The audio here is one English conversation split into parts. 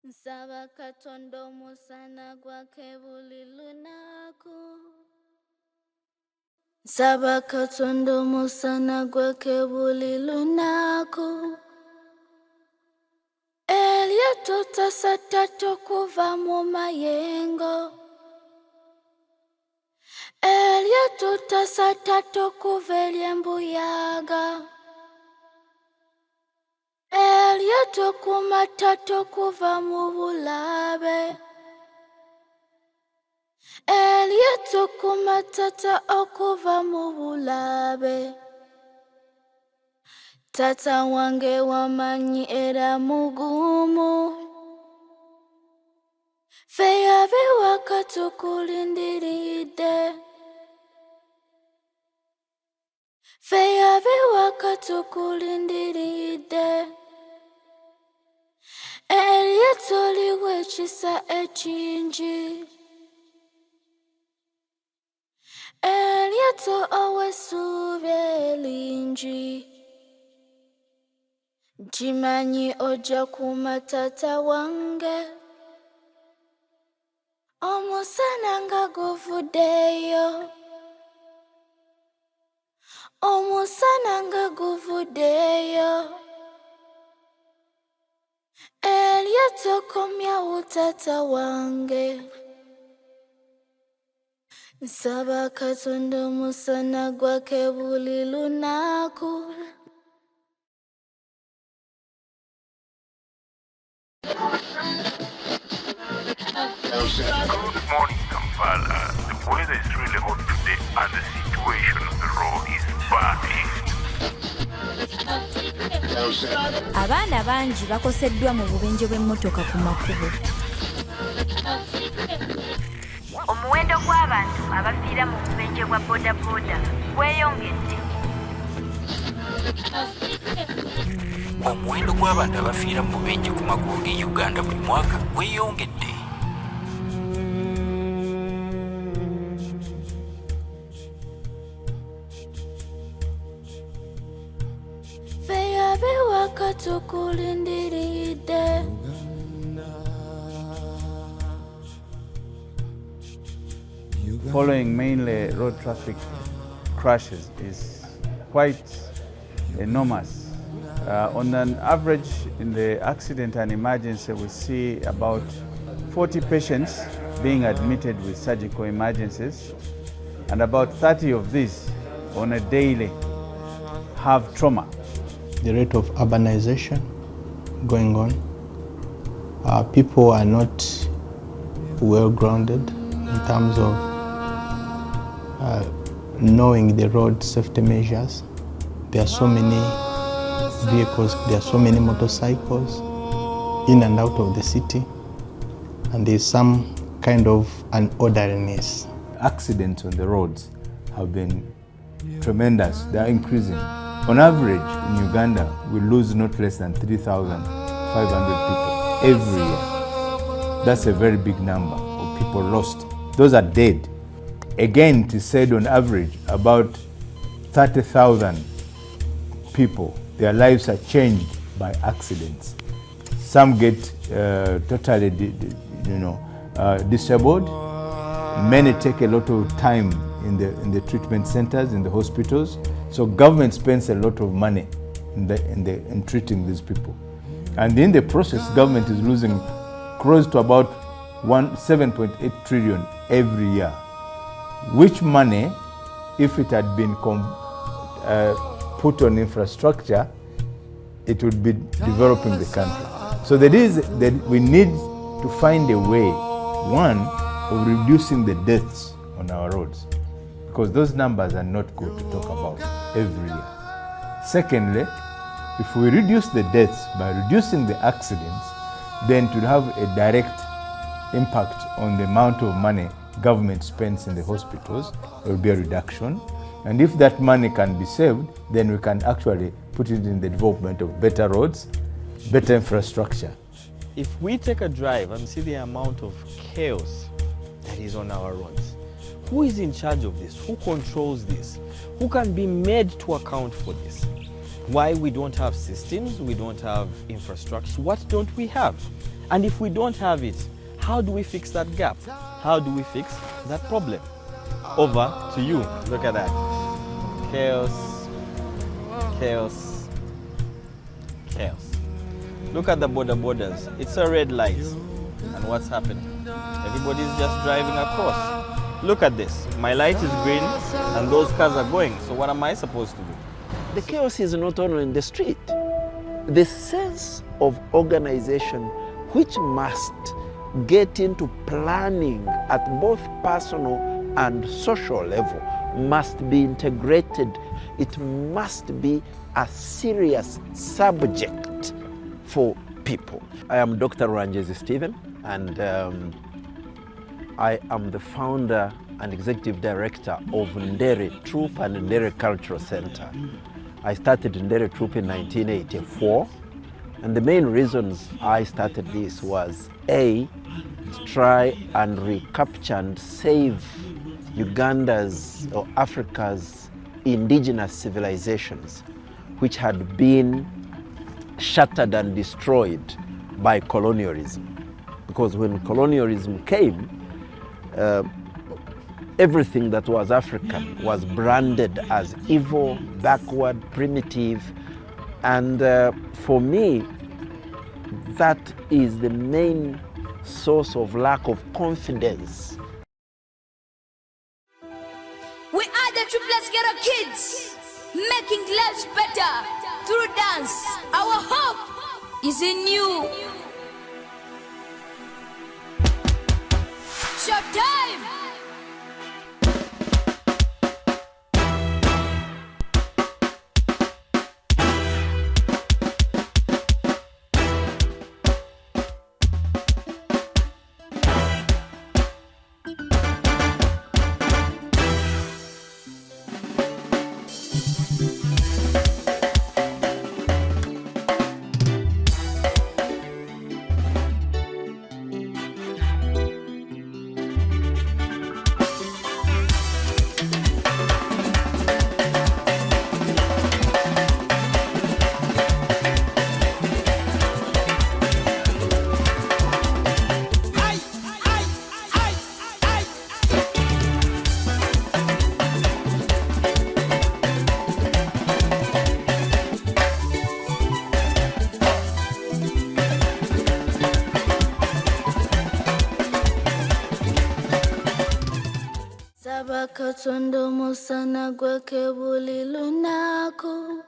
Nsaba Katonda omusana gwake buli lunaku. Nsaba Katonda omusana gwake buli lunaku. Eryato tasatatta okuva mu mayengo. Eryato tasatatta okuva eri embuyaga. Eryato ku mattatta okuva mu bulabe. Eryato ku mattatta okuva mu bulabe. Tata wange wamanyi era mugumu. Ffe ab'ewaka tukulindiridde. Ffe ab'ewaka tukulindiridde. Eryato liwa ekisa ekingi. Eryato owa essuubi eringi. Nkimanyi ojja kuuma taata wange. Omusana nga guvuddeyo. Omusana nga guvuddeyo. Eryato komyawo taata wange. Nsaba Katonda omusana gwake buli lunaku. Good morning, Kampala. The weather is really hot today and the situation on the road is bad. Abaana bangi bakoseddwa mu bubenje bw'emmotoka ku makubo. Omuwendo gw'abantu abafiira mu bubenje bwa bodaboda gweyongedde. Omuwendo gw'abantu abafiira mu bubenje ku makubo g'e Uganda buli mwaka gweyongedde. Ffe ab'ewaka tukulindiridde. Following mainly road traffic crashes is quite enormous. On an average, in the accident and emergency, we see about 40 patients being admitted with surgical emergencies, and about 30 of these on a daily have trauma. The rate of urbanization going on. People are not well grounded in terms of knowing the road safety measures. There are so many vehicles, there are so many motorcycles in and out of the city, and there's some kind of unorderliness. Accidents on the roads have been tremendous. They are increasing. On average, in Uganda, we lose not less than 3,500 people every year. That's a very big number of people lost. Those are dead. Again, it is said on average, about 30,000 people, their lives are changed by accidents. Some get totally disabled. Many take a lot of time in the treatment centers, in the hospitals. So government spends a lot of money in treating these people. And in the process, government is losing close to about 7.8 trillion every year. Which money, if it had been put on infrastructure, it would be developing the country. So we need to find a way, one, of reducing the deaths on our roads, because those numbers are not good to talk about every year. Secondly, if we reduce the deaths by reducing the accidents, then it will have a direct impact on the amount of money government spends in the hospitals. There will be a reduction. And if that money can be saved, then we can actually put it in the development of better roads, better infrastructure. If we take a drive and see the amount of chaos that is on our roads, who is in charge of this? Who controls this? Who can be made to account for this? Why we don't have systems, we don't have infrastructure, what don't we have? And if we don't have it, how do we fix that gap? How do we fix that problem? Over to you. Look at that. Chaos, chaos, chaos. Look at the borders. It's a red light. And what's happening? Everybody's just driving across. Look at this. My light is green and those cars are going. So what am I supposed to do? The chaos is not only in the street. The sense of organization which must get into planning at both personal and social level must be integrated. It must be a serious subject for people. I am Dr. Ranjezi Stephen, and I am the founder and executive director of Ndere Troop and Ndere Cultural Center. I started Ndere Troop in 1984, and the main reasons I started this was A, to try and recapture and save Uganda's or Africa's indigenous civilizations, which had been shattered and destroyed by colonialism. Because when colonialism came, everything that was African was branded as evil, backward, primitive, and for me, that is the main source of lack of confidence. We are the Triplets Ghetto Kids, making lives better through dance. Our hope is in you. Showtime! Katondo musana gwake buli lunako.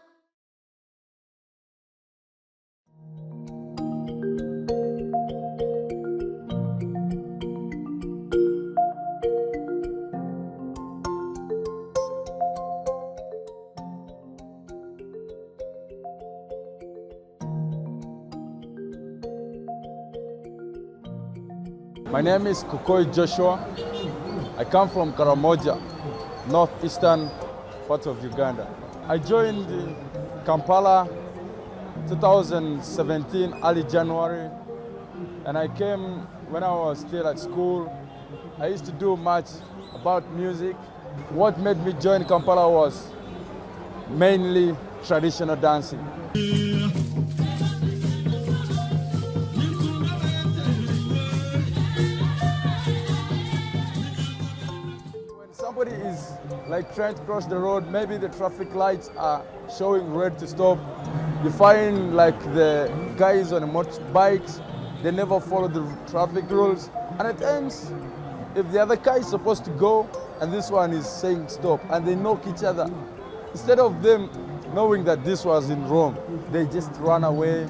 My name is Kukoi Joshua. I come from Karamoja, northeastern part of Uganda. I joined Kampala 2017, early January, and I came when I was still at school. I used to do much about music. What made me join Kampala was mainly traditional dancing. Somebody is like trying to cross the road, maybe the traffic lights are showing red to stop. You find like the guys on motorbikes, they never follow the traffic rules. And at times, if the other guy is supposed to go and this one is saying stop and they knock each other, instead of them knowing that this was in wrong, they just run away.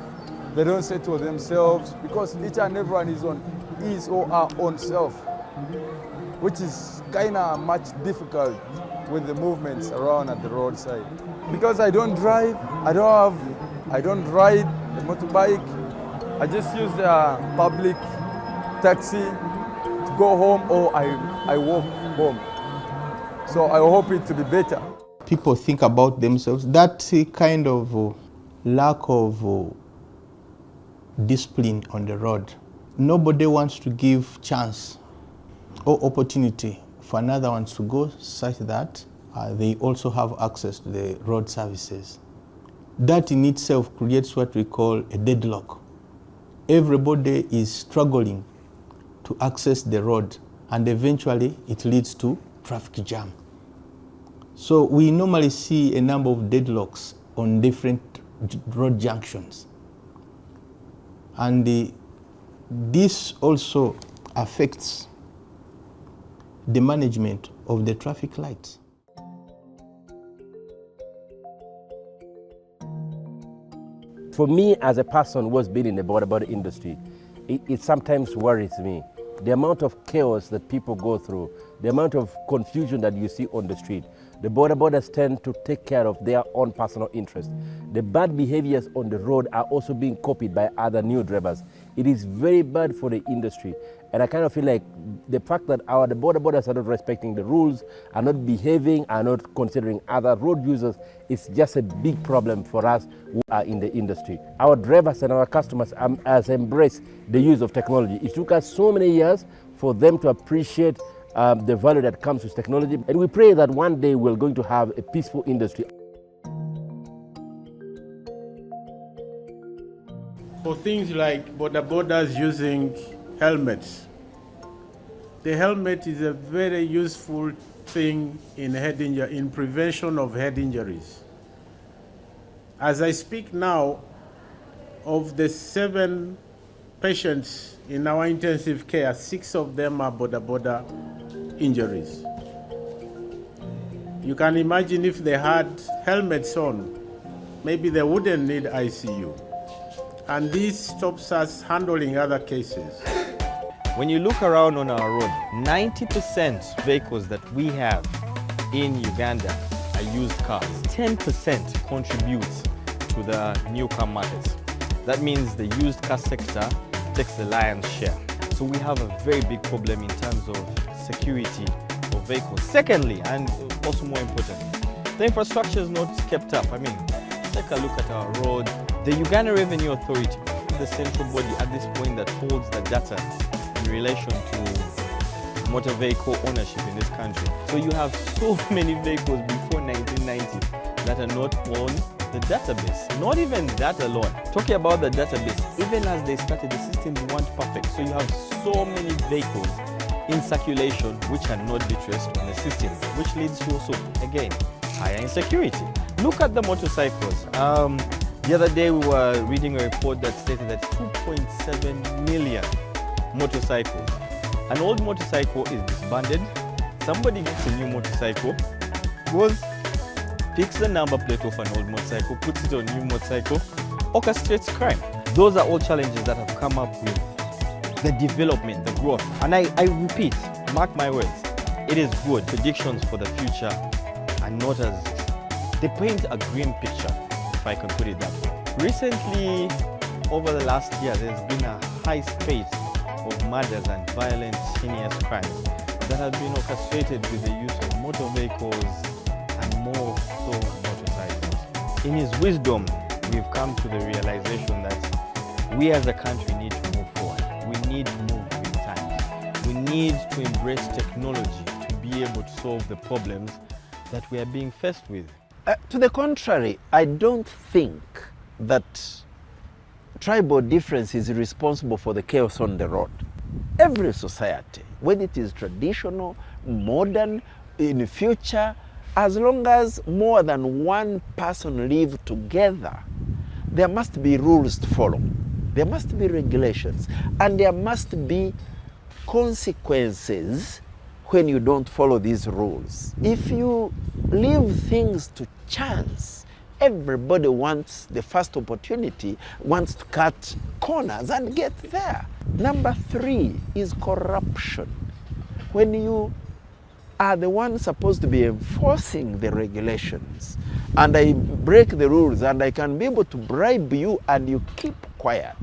They don't settle themselves because each and everyone is on his or her own self, which is kind of much difficult with the movements around at the roadside. Because I don't drive, I don't ride the motorbike. I just use the public taxi to go home, or I walk home. So I hope it to be better. People think about themselves. That kind of lack of discipline on the road. Nobody wants to give chance or opportunity for another ones to go, such that they also have access to the road services. That in itself creates what we call a deadlock. everybody is struggling to access the road, and eventually it leads to traffic jam. So we normally see a number of deadlocks on different road junctions. And this also affects the management of the traffic lights. For me, as a person who has been in the border industry, it sometimes worries me. The amount of chaos that people go through, the amount of confusion that you see on the street. The borders tend to take care of their own personal interests. The bad behaviors on the road are also being copied by other new drivers. It is very bad for the industry. And I kind of feel like the fact that the borders are not respecting the rules, are not behaving, are not considering other road users, is just a big problem for us who are in the industry. Our drivers and our customers has embraced the use of technology. It took us so many years for them to appreciate the value that comes with technology. And we pray that one day we're going to have a peaceful industry. For things like borders using helmets, the helmet is a very useful thing in prevention of head injuries. As I speak now, of the 7 patients in our intensive care, 6 of them are border injuries. You can imagine if they had helmets on, maybe they wouldn't need ICU. And this stops us handling other cases. When you look around on our road, 90% vehicles that we have in Uganda are used cars. 10% contributes to the new car markets. That means the used car sector takes the lion's share. So we have a very big problem in terms of security of vehicles. Secondly, and also more important, the infrastructure is not kept up. I mean, take a look at our road. The Uganda Revenue Authority, the central body at this point that holds the data in relation to motor vehicle ownership in this country. So you have so many vehicles before 1990 that are not on the database. Not even that alone. Talking about the database, even as they started, the systems weren't perfect. So you have so many vehicles in circulation which are not be traced on the system, which leads to also, again, higher insecurity. Look at the motorcycles. The other day we were reading a report that stated that 2.7 million motorcycles. An old motorcycle is disbanded, somebody gets a new motorcycle, picks the number plate of an old motorcycle, puts it on a new motorcycle, orchestrates crime. Those are all challenges that have come up with the development, the growth. And I repeat, mark my words, it is good. Predictions for the future are not as, they paint a grim picture, if I can put it that way. Recently, over the last year, there's been a high spate of murders and violent, heinous crimes that have been orchestrated with the use of motor vehicles and more so motorcycles. In his wisdom, we've come to the realization that we as a country need to move forward. We need to move with times. We need to embrace technology to be able to solve the problems that we are being faced with. To the contrary, I don't think that tribal difference is responsible for the chaos on the road. Every society, whether it is traditional, modern, in the future, as long as more than one person live together, there must be rules to follow. There must be regulations, and there must be consequences when you don't follow these rules. If you leave things to chance, everybody wants the first opportunity, wants to cut corners and get there. Number 3 is corruption. When you are the one supposed to be enforcing the regulations, and I break the rules and I can be able to bribe you and you keep quiet,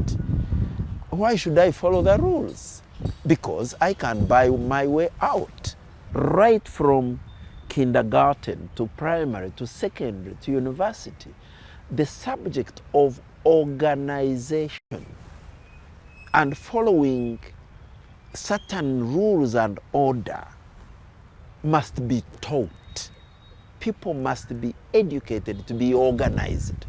why should I follow the rules? Because I can buy my way out. Right from kindergarten to primary to secondary to university, the subject of organization and following certain rules and order must be taught. People must be educated to be organized.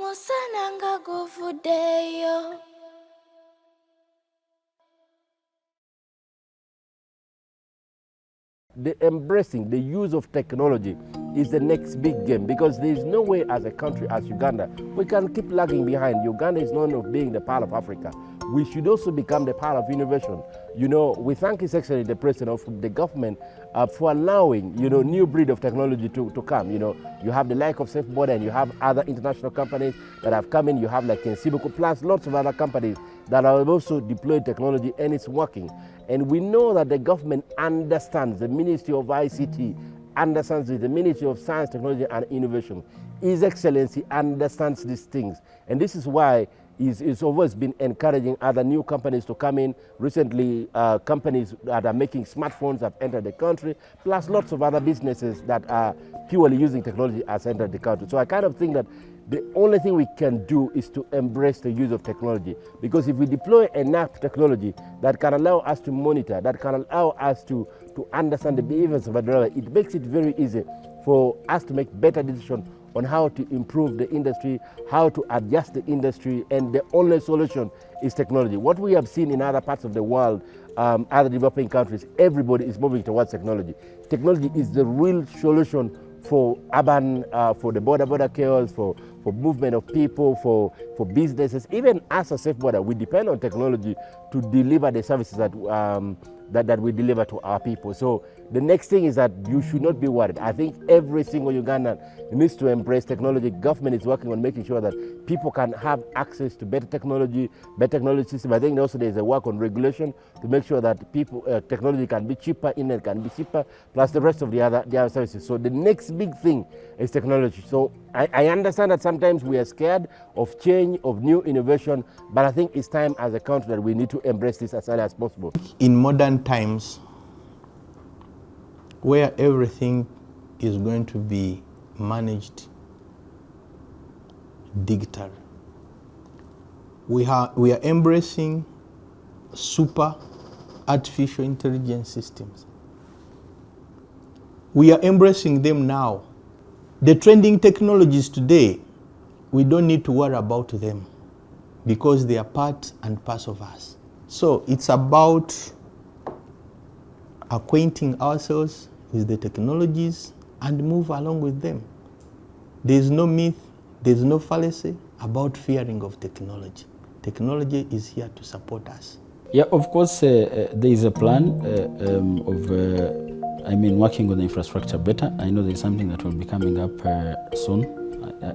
Omusana nga guvuddeyo. The embracing the use of technology is the next big game, because there is no way as a country as Uganda we can keep lagging behind. Uganda is known of being the Pearl of Africa. We should also become the Pearl of innovation. You know, we thank His Excellency the President of the government for allowing, you know, new breed of technology to come. You know, you have the like of Safe Border, and you have other international companies that have come in. You have like Kensibuku, plus lots of other companies that have also deployed technology, and it's working. And we know that the government understands, the Ministry of ICT understands it, the Ministry of Science, Technology and Innovation. His Excellency understands these things. And this is why he's always been encouraging other new companies to come in. Recently, companies that are making smartphones have entered the country, plus lots of other businesses that are purely using technology has entered the country. So I kind of think that the only thing we can do is to embrace the use of technology, because if we deploy enough technology that can allow us to monitor, that can allow us to understand the behaviors of a driver, it makes it very easy for us to make better decisions on how to improve the industry, how to adjust the industry, and the only solution is technology. What we have seen in other parts of the world, other developing countries, everybody is moving towards technology. Technology is the real solution for urban, for the border chaos, for movement of people, for businesses. Even as a Safe Border, we depend on technology to deliver the services that that we deliver to our people. So the next thing is that you should not be worried. I think every single Ugandan needs to embrace technology. Government is working on making sure that people can have access to better technology system. I think also there's a work on regulation to make sure that people, technology can be cheaper, internet can be cheaper, plus the rest of the other services. So the next big thing is technology. So I understand that sometimes we are scared of change, of new innovation, but I think it's time as a country that we need to embrace this as early as possible. In modern times, where everything is going to be managed digitally, we are embracing super artificial intelligence systems. We are embracing them now. The trending technologies today, we don't need to worry about them because they are part and parcel of us. So it's about acquainting ourselves with the technologies and move along with them. There's no myth, there's no fallacy about fearing of technology. Technology is here to support us. Yeah, of course, there is a plan working on the infrastructure better. I know there's something that will be coming up soon.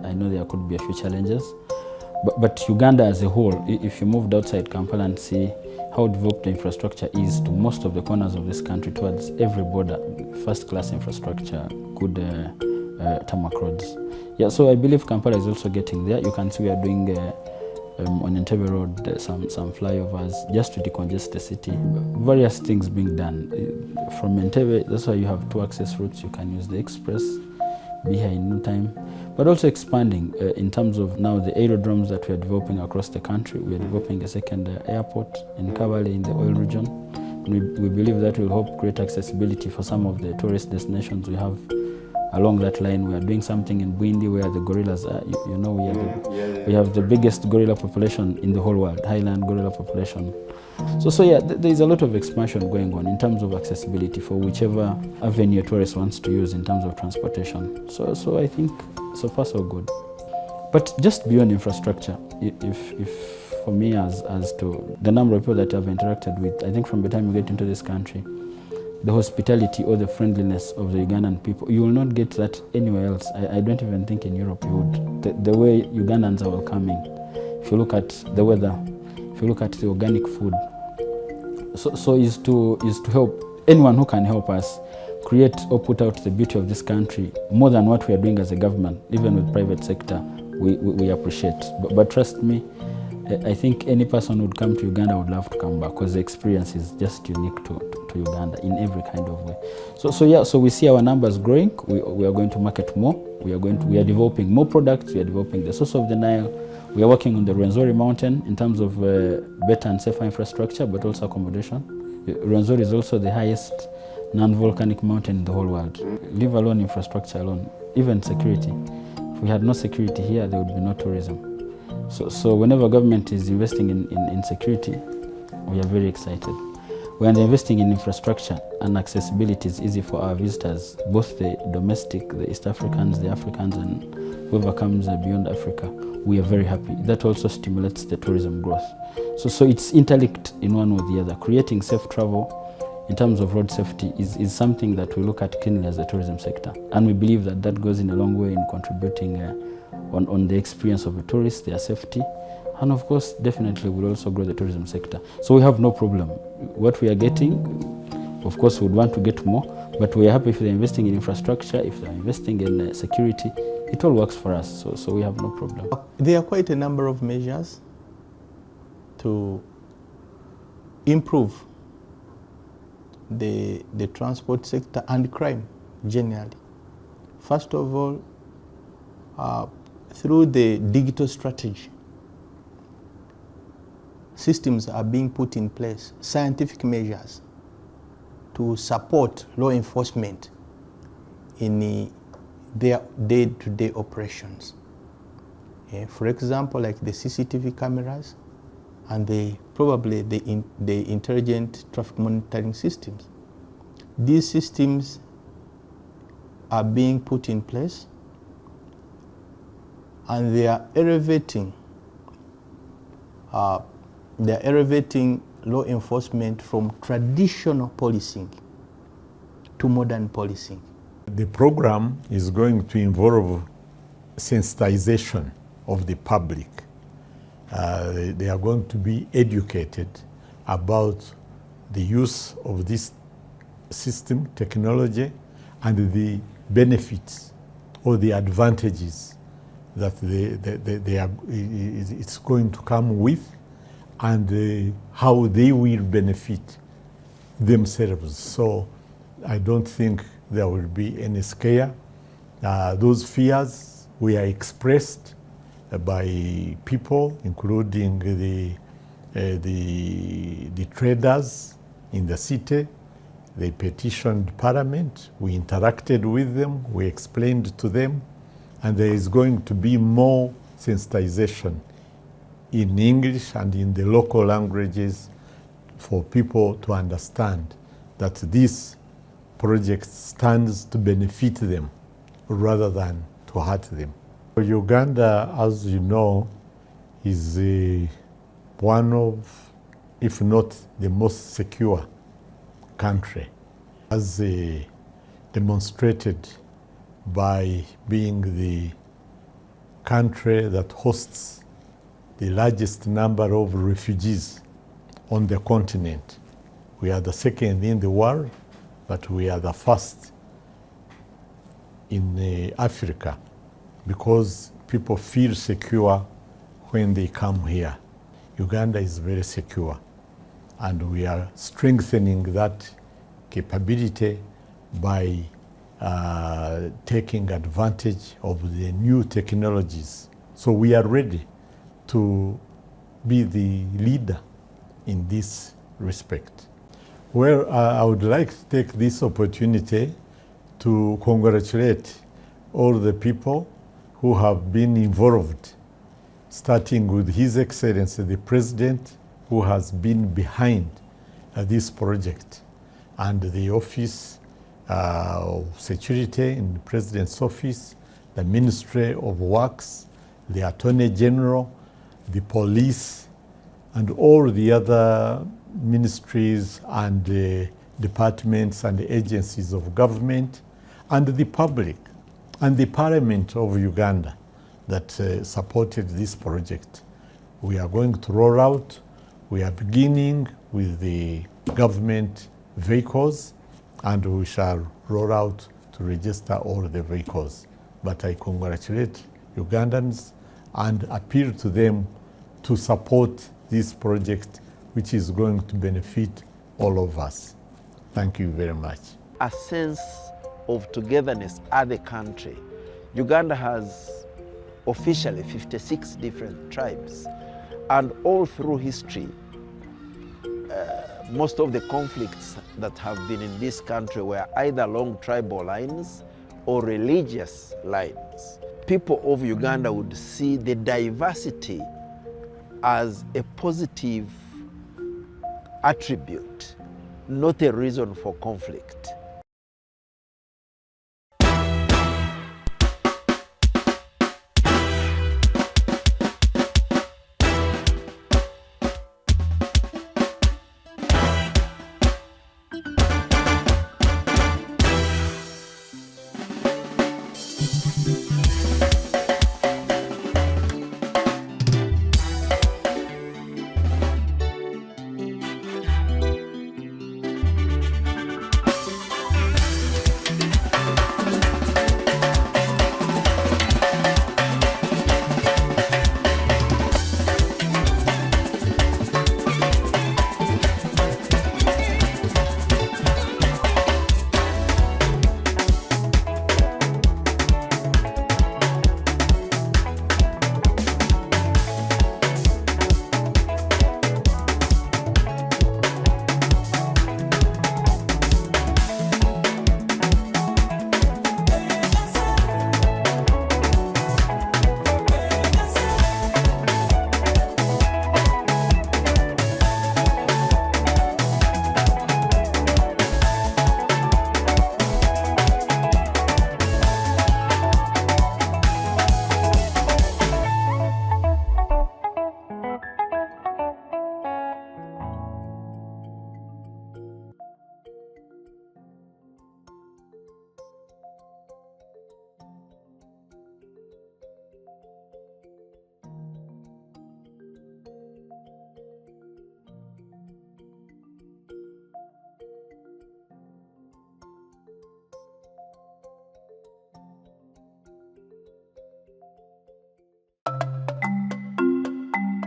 I know there could be a few challenges. But Uganda as a whole, if you moved outside Kampala and see how developed the infrastructure is to most of the corners of this country, towards every border, first-class infrastructure, good tarmac roads. Yeah, so I believe Kampala is also getting there. You can see we are doing on Entebbe Road some flyovers just to decongest the city. Various things being done. From Entebbe, that's why you have two access routes. You can use the express, be here in no time, but also expanding in terms of now the aerodromes that we are developing across the country. We are developing a second airport in Kabale in the oil region. We believe that will help create accessibility for some of the tourist destinations we have along that line. We are doing something in Bwindi where the gorillas are. You know, we have the biggest gorilla population in the whole world, highland gorilla population. So yeah, there is a lot of expansion going on in terms of accessibility for whichever avenue a tourist wants to use in terms of transportation. So I think so far so good. But just beyond infrastructure, if for me as to the number of people that I've interacted with, I think from the time you get into this country, the hospitality or the friendliness of the Ugandan people, you will not get that anywhere else. I don't even think in Europe you would. The way Ugandans are welcoming, if you look at the weather, if you look at the organic food, so is to help anyone who can help us create or put out the beauty of this country more than what we are doing as a government, even with private sector, we appreciate. But trust me, I think any person who would come to Uganda would love to come back because the experience is just unique to Uganda in every kind of way. So we see our numbers growing. We are going to market more. We are developing more products. We are developing the source of the Nile. We are working on the Rwenzori mountain in terms of better and safer infrastructure, but also accommodation. Rwenzori is also the highest non-volcanic mountain in the whole world. Leave alone infrastructure alone, even security. we had no security here, there would be no tourism. So whenever government is investing in security, we are very excited. When they're investing in infrastructure and accessibility is easy for our visitors, both the domestic, the East Africans, the Africans, and whoever comes beyond Africa, we are very happy. That also stimulates the tourism growth. So it's interlinked in one with the other. Creating safe travel in terms of road safety is something that we look at keenly as the tourism sector. And we believe that that goes in a long way in contributing on the experience of the tourists, their safety, and of course, definitely will also grow the tourism sector. So we have no problem. What we are getting, of course, we would want to get more, but we are happy if they're investing in infrastructure, if they're investing in security, it all works for us, so we have no problem. There are quite a number of measures to improve the transport sector and crime generally. First of all, through the digital strategy, systems are being put in place, scientific measures to support law enforcement in their day-to-day operations. For example, like the CCTV cameras and probably the intelligent traffic monitoring systems. These systems are being put in place and they are elevating law enforcement from traditional policing to modern policing. The program is going to involve sensitization of the public. They are going to be educated about the use of this system, technology, and the benefits or the advantages that it's going to come with, and how they will benefit themselves. So I don't think there will be any scare. Those fears were expressed by people, including the traders in the city. They petitioned Parliament, we interacted with them, we explained to them, and there is going to be more sensitization in English and in the local languages for people to understand that this project stands to benefit them rather than to hurt them. Uganda, as you know, is one of, if not the most secure country, as demonstrated by being the country that hosts the largest number of refugees on the continent. We are the second in the world, but we are the first in Africa, because people feel secure when they come here. Uganda is very secure, and we are strengthening that capability by taking advantage of the new technologies. So we are ready to be the leader in this respect. Well, I would like to take this opportunity to congratulate all the people who have been involved, starting with His Excellency the President, who has been behind this project, and the Office of Security in the President's Office, the Ministry of Works, the Attorney General, the police, and all the other ministries and departments and agencies of government, and the public, and the Parliament of Uganda that supported this project. We are going to roll out. We are beginning with the government vehicles, and we shall roll out to register all the vehicles. But I congratulate Ugandans and appeal to them to support this project, which is going to benefit all of us. Thank you very much. A sense of togetherness as a country. Uganda has officially 56 different tribes, and all through history, most of the conflicts that have been in this country were either along tribal lines or religious lines. people of Uganda would see the diversity as a positive attribute, not a reason for conflict.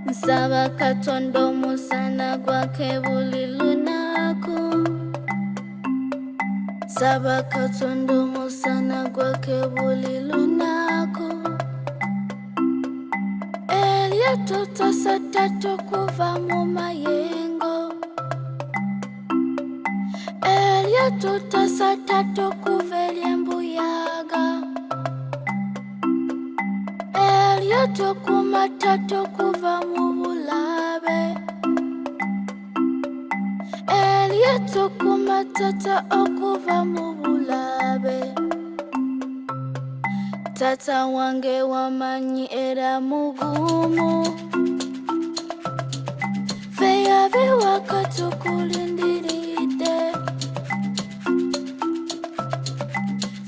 Nsaba Katonda omusana gwake buli lunaku. Nsaba Katonda omusana gwake buli lunaku. Eryato tasatatu kuva mu mayengo. Eryato tasatatu kuva ery'embuyaga. Eryato kumatatu kuva mu bulabe. Eryato kumatata okuva mu bulabe. Tata wange wamanyi era mugumu. Feya biwaka tukulindiridde.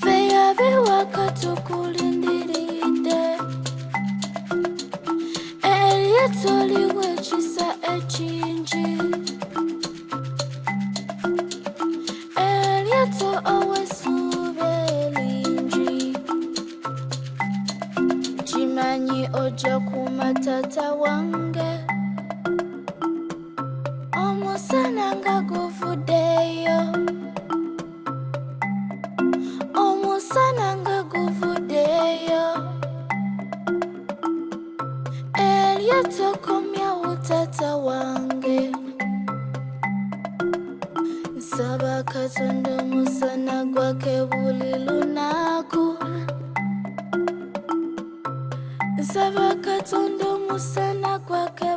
Feya biwaka tukulindiridde. Eryato liwe ekisa ekingi. Eryato ow'essuubi eringi. Kimanyi ojja kumatata wange. Omusana nga guvuddeyo. Omusana nga guvuddeyo. Eryato komyawo tata wange. Nsaba Katonda omusana gwake buli lunaku. Nsaba Katonda omusana gwake